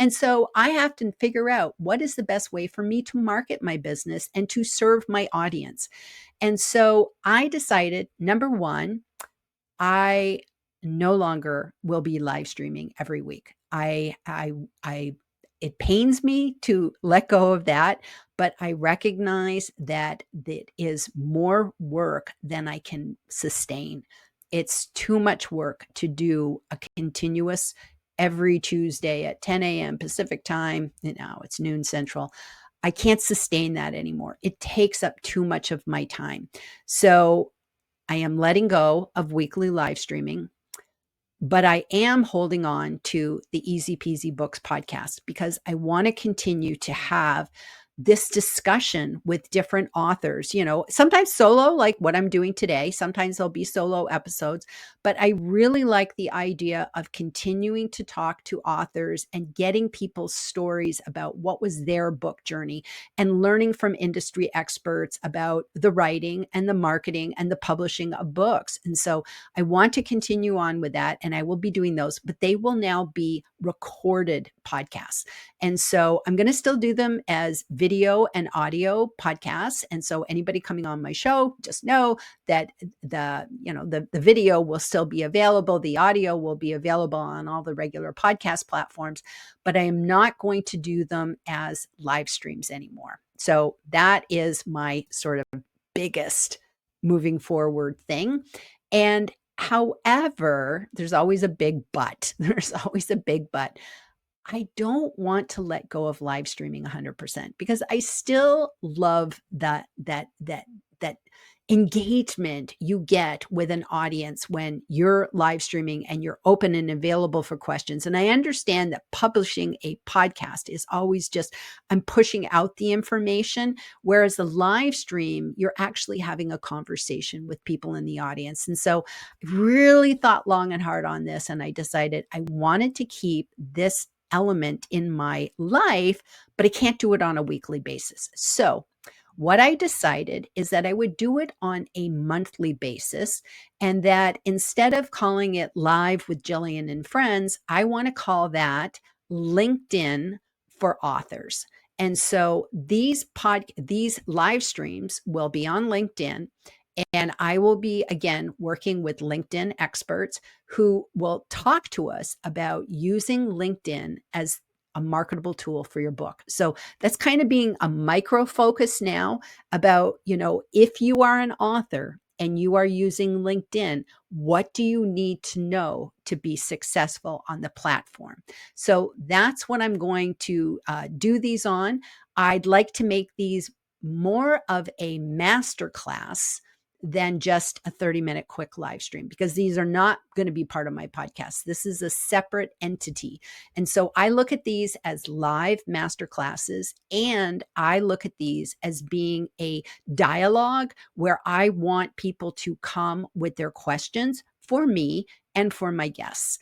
And so I have to figure out what is the best way for me to market my business and to serve my audience. And so I decided, number one, I no longer will be live streaming every week. I it pains me to let go of that, but I recognize that it is more work than I can sustain. It's too much work to do a continuous every Tuesday at 10 a.m. Pacific time. Now it's noon Central. I can't sustain that anymore. It takes up too much of my time. So I am letting go of weekly live streaming, but I am holding on to the Easy Peasy Books podcast because I want to continue to have this discussion with different authors, sometimes solo, like what I'm doing today. Sometimes there'll be solo episodes, but I really like the idea of continuing to talk to authors and getting people's stories about what was their book journey and learning from industry experts about the writing and the marketing and the publishing of books. And so I want to continue on with that, and I will be doing those, but they will now be recorded podcasts. And so I'm going to still do them as video and audio podcasts. And so anybody coming on my show, just know that the video will still be available. The audio will be available on all the regular podcast platforms, but I am not going to do them as live streams anymore. So that is my sort of biggest moving forward thing. And however, there's always a big but. There's always a big but. I don't want to let go of live streaming 100% because I still love that engagement you get with an audience when you're live streaming and you're open and available for questions. And I understand that publishing a podcast is always just, I'm pushing out the information, whereas the live stream, you're actually having a conversation with people in the audience. And so I really thought long and hard on this, and I decided I wanted to keep this element in my life, but I can't do it on a weekly basis. So what I decided is that I would do it on a monthly basis, and that instead of calling it Live with Jillian and Friends, I want to call that LinkedIn for Authors. And so these live streams will be on LinkedIn, and I will be, again, working with LinkedIn experts who will talk to us about using LinkedIn as a marketable tool for your book. So that's kind of being a micro focus now about, if you are an author and you are using LinkedIn, what do you need to know to be successful on the platform? So that's what I'm going to do these on. I'd like to make these more of a masterclass than just a 30-minute quick live stream, because these are not going to be part of my podcast. This is a separate entity. And so I look at these as live masterclasses, and I look at these as being a dialogue where I want people to come with their questions for me and for my guests.